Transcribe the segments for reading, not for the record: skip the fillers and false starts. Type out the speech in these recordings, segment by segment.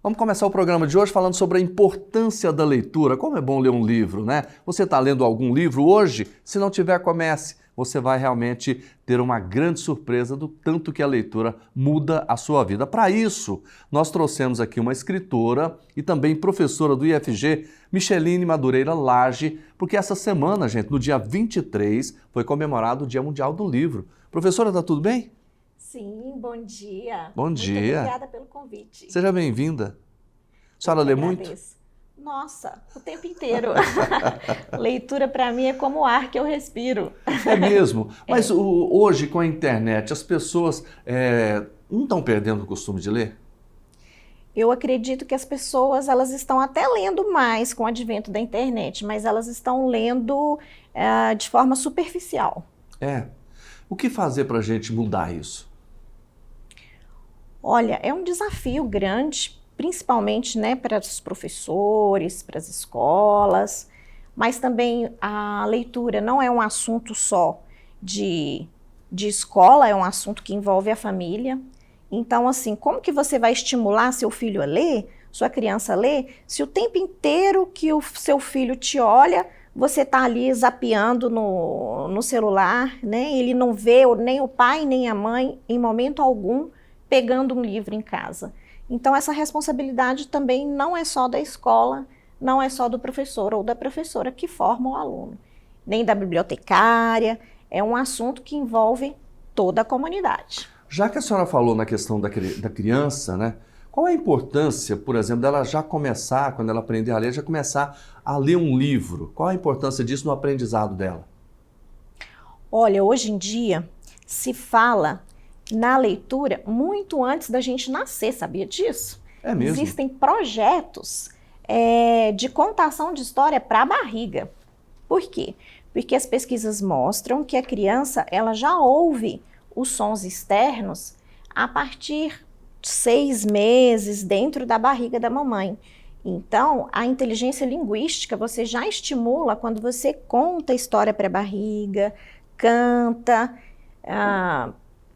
Vamos começar o programa de hoje falando sobre a importância da leitura. Como é bom ler um livro, né? Você está lendo algum livro hoje? Se não tiver, comece. Você vai realmente ter uma grande surpresa do tanto que a leitura muda a sua vida. Para isso, nós trouxemos aqui uma escritora e também professora do IFG, Micheline Madureira Lage, porque essa semana, gente, no dia 23, foi comemorado o Dia Mundial do Livro. Professora, tá tudo bem? Sim, bom dia. Bom dia. Muito obrigada pelo convite. Seja bem-vinda. A senhora lê muito? Nossa, o tempo inteiro. Leitura para mim é como o ar que eu respiro. É mesmo. Mas hoje, com a internet, as pessoas não estão perdendo o costume de ler? Eu acredito que as pessoas elas estão até lendo mais com o advento da internet, mas elas estão lendo de forma superficial. O que fazer para a gente mudar isso? Olha, é um desafio grande, principalmente, né, para os professores, para as escolas, mas também a leitura não é um assunto só de escola, é um assunto que envolve a família. Então, assim, como que você vai estimular seu filho a ler, sua criança a ler, se o tempo inteiro que o seu filho te olha, você está ali zapeando no celular, né? Ele não vê nem o pai nem a mãe, em momento algum, pegando um livro em casa. Então, essa responsabilidade também não é só da escola, não é só do professor ou da professora que forma o aluno, nem da bibliotecária, é um assunto que envolve toda a comunidade. Já que a senhora falou na questão da criança, né? Qual é a importância, por exemplo, dela já começar, quando ela aprender a ler, já começar a ler um livro? Qual a importância disso no aprendizado dela? Olha, hoje em dia se fala na leitura muito antes da gente nascer, sabia disso? É mesmo? Existem projetos de contação de história para a barriga. Por quê? Porque as pesquisas mostram que a criança ela já ouve os sons externos a partir de 6 meses dentro da barriga da mamãe. Então, a inteligência linguística você já estimula quando você conta a história para a barriga, canta.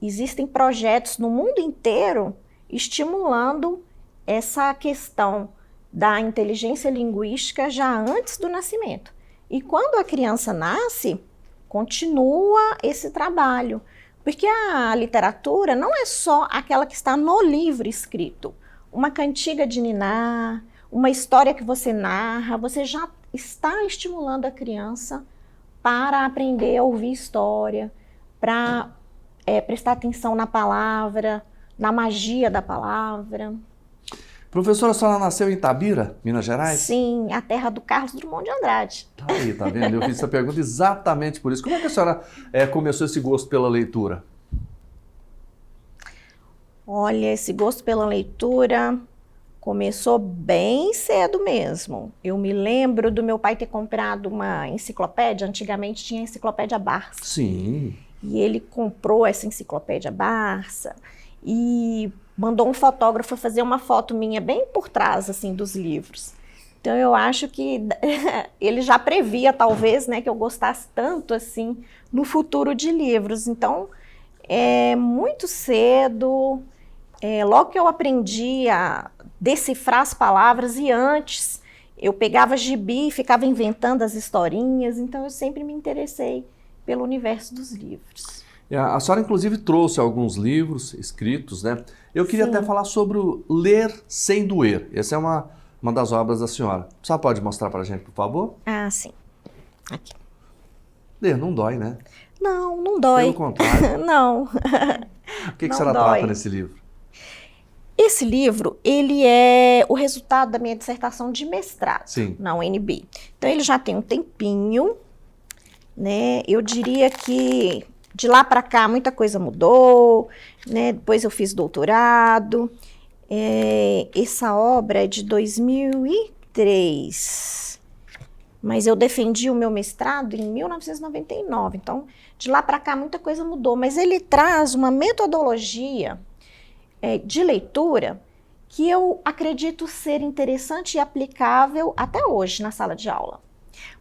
Existem projetos no mundo inteiro estimulando essa questão da inteligência linguística já antes do nascimento. E quando a criança nasce, continua esse trabalho. Porque a literatura não é só aquela que está no livro escrito. Uma cantiga de niná, uma história que você narra, você já está estimulando a criança para aprender a ouvir história, para prestar atenção na palavra, na magia da palavra. Professora, a senhora nasceu em Itabira, Minas Gerais? Sim, a terra do Carlos Drummond de Andrade. Tá aí, tá vendo? Eu fiz essa pergunta exatamente por isso. Como é que a senhora começou esse gosto pela leitura? Olha, esse gosto pela leitura começou bem cedo mesmo. Eu me lembro do meu pai ter comprado uma enciclopédia, antigamente tinha a enciclopédia Barça. Sim. E ele comprou essa enciclopédia Barça e mandou um fotógrafo fazer uma foto minha bem por trás, assim, dos livros. Então, eu acho que ele já previa, talvez, né, que eu gostasse tanto, assim, no futuro de livros. Então, muito cedo, logo que eu aprendi a decifrar as palavras, e antes, eu pegava gibi e ficava inventando as historinhas, então eu sempre me interessei pelo universo dos livros. A senhora, inclusive, trouxe alguns livros escritos, né? Eu queria até falar sobre o Ler Sem Doer. Essa é uma das obras da senhora. A senhora pode mostrar para a gente, por favor? Ah, sim. Aqui. Ler não dói, né? Não, não dói. Pelo contrário. Não. O que a senhora trata nesse livro? Esse livro, ele é o resultado da minha dissertação de mestrado na UNB. Então, ele já tem um tempinho, né? Eu diria que de lá para cá muita coisa mudou, né? Depois eu fiz doutorado. Essa obra é de 2003, mas eu defendi o meu mestrado em 1999. Então, de lá para cá muita coisa mudou, mas ele traz uma metodologia de leitura que eu acredito ser interessante e aplicável até hoje na sala de aula.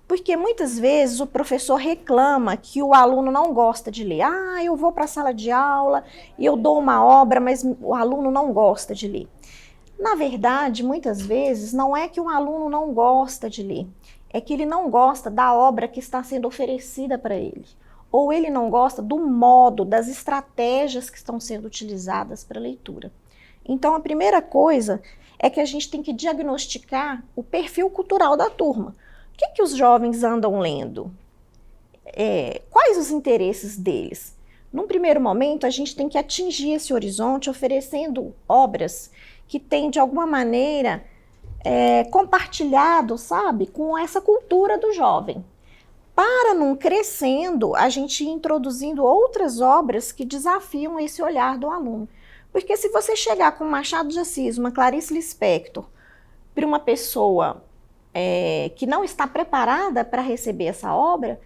Porque muitas vezes o professor reclama que o aluno não gosta de ler. Eu vou para a sala de aula e eu dou uma obra, mas o aluno não gosta de ler. Na verdade, muitas vezes, não é que o aluno não gosta de ler, é que ele não gosta da obra que está sendo oferecida para ele, ou ele não gosta do modo, das estratégias que estão sendo utilizadas para a leitura. Então, a primeira coisa é que a gente tem que diagnosticar o perfil cultural da turma. O que os jovens andam lendo? Quais os interesses deles? Num primeiro momento, a gente tem que atingir esse horizonte oferecendo obras que têm, de alguma maneira, compartilhado, sabe, com essa cultura do jovem. Para não crescendo, a gente ir introduzindo outras obras que desafiam esse olhar do aluno. Porque se você chegar com Machado de Assis, uma Clarice Lispector, para uma pessoa que não está preparada para receber essa obra,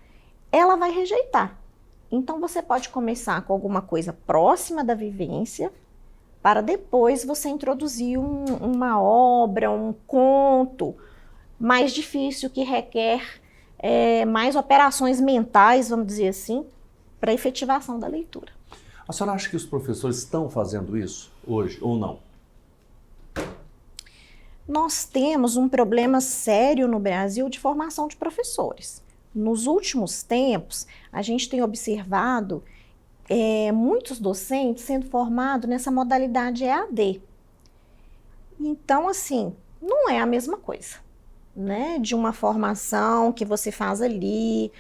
ela vai rejeitar. Então, você pode começar com alguma coisa próxima da vivência, para depois você introduzir uma obra, um conto mais difícil, que requer mais operações mentais, vamos dizer assim, para a efetivação da leitura. A senhora acha que os professores estão fazendo isso hoje ou não? Nós temos um problema sério no Brasil de formação de professores. Nos últimos tempos, a gente tem observado muitos docentes sendo formados nessa modalidade EAD. Então, assim, não é a mesma coisa, né? De uma formação que você faz ali,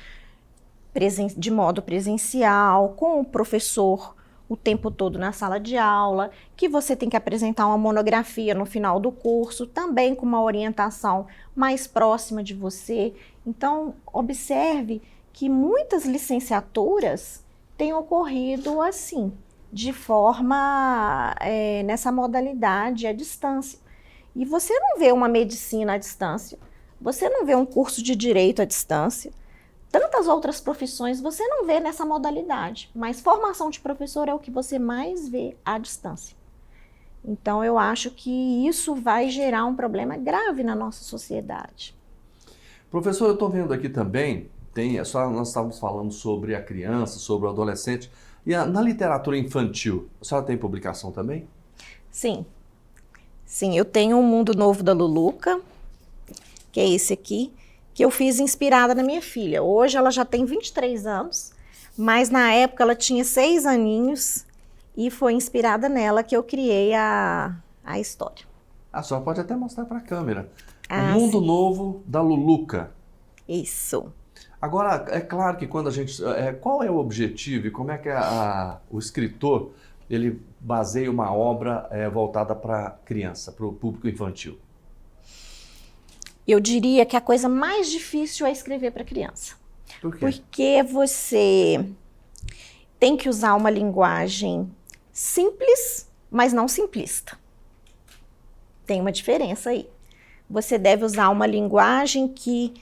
de modo presencial, com o professor o tempo todo na sala de aula, que você tem que apresentar uma monografia no final do curso, também com uma orientação mais próxima de você. Então, observe que muitas licenciaturas têm ocorrido assim, de forma, nessa modalidade à distância. E você não vê uma medicina à distância, você não vê um curso de direito à distância, tantas outras profissões você não vê nessa modalidade, mas formação de professor é o que você mais vê à distância. Então, eu acho que isso vai gerar um problema grave na nossa sociedade. Professor, eu estou vendo aqui também, nós estávamos falando sobre a criança, sobre o adolescente, e na literatura infantil, a senhora tem publicação também? Sim. Sim, eu tenho Um Mundo Novo da Luluca, que é esse aqui, que eu fiz inspirada na minha filha. Hoje ela já tem 23 anos, mas na época ela tinha 6 aninhos e foi inspirada nela que eu criei a história. A senhora pode até mostrar para a câmera. Ah, Um Mundo sim. Novo da Luluca. Isso. Agora, é claro que quando a gente... qual é o objetivo e como é que o escritor ele baseia uma obra voltada para a criança, para o público infantil? Eu diria que a coisa mais difícil é escrever para criança. Por quê? Porque você tem que usar uma linguagem simples, mas não simplista. Tem uma diferença aí. Você deve usar uma linguagem que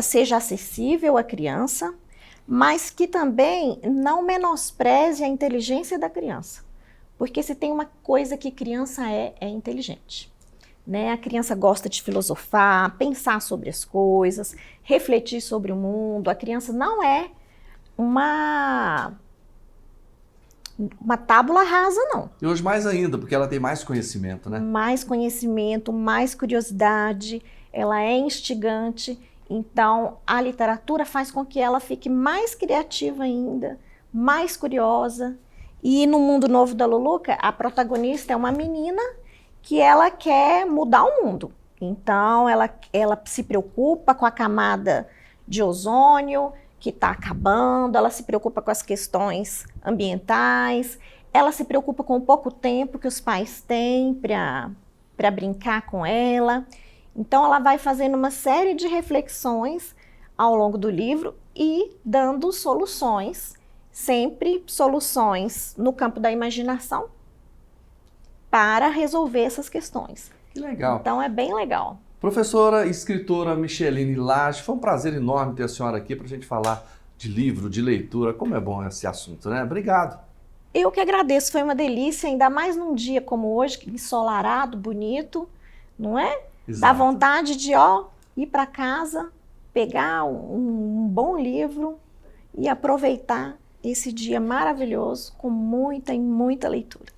seja acessível à criança, mas que também não menospreze a inteligência da criança. Porque se tem uma coisa que criança é inteligente. Né? A criança gosta de filosofar, pensar sobre as coisas, refletir sobre o mundo. A criança não é uma tábula rasa, não. E hoje mais ainda, porque ela tem mais conhecimento, né? Mais conhecimento, mais curiosidade, ela é instigante. Então, a literatura faz com que ela fique mais criativa ainda, mais curiosa. E no Mundo Novo da Luluca, a protagonista é uma menina que ela quer mudar o mundo. Então, ela se preocupa com a camada de ozônio que está acabando, ela se preocupa com as questões ambientais, ela se preocupa com o pouco tempo que os pais têm para brincar com ela. Então, ela vai fazendo uma série de reflexões ao longo do livro e dando soluções, sempre soluções no campo da imaginação, para resolver essas questões. Que legal. Então, é bem legal. Professora e escritora Micheline Lage, foi um prazer enorme ter a senhora aqui para a gente falar de livro, de leitura. Como é bom esse assunto, né? Obrigado. Eu que agradeço, foi uma delícia, ainda mais num dia como hoje, ensolarado, bonito, não é? Exato. Dá vontade de ir para casa, pegar um bom livro e aproveitar esse dia maravilhoso com muita e muita leitura.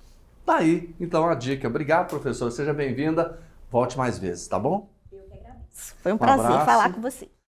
Tá aí, então, a dica. Obrigado, professora. Seja bem-vinda. Volte mais vezes, tá bom? Foi um prazer abraço. falar com você.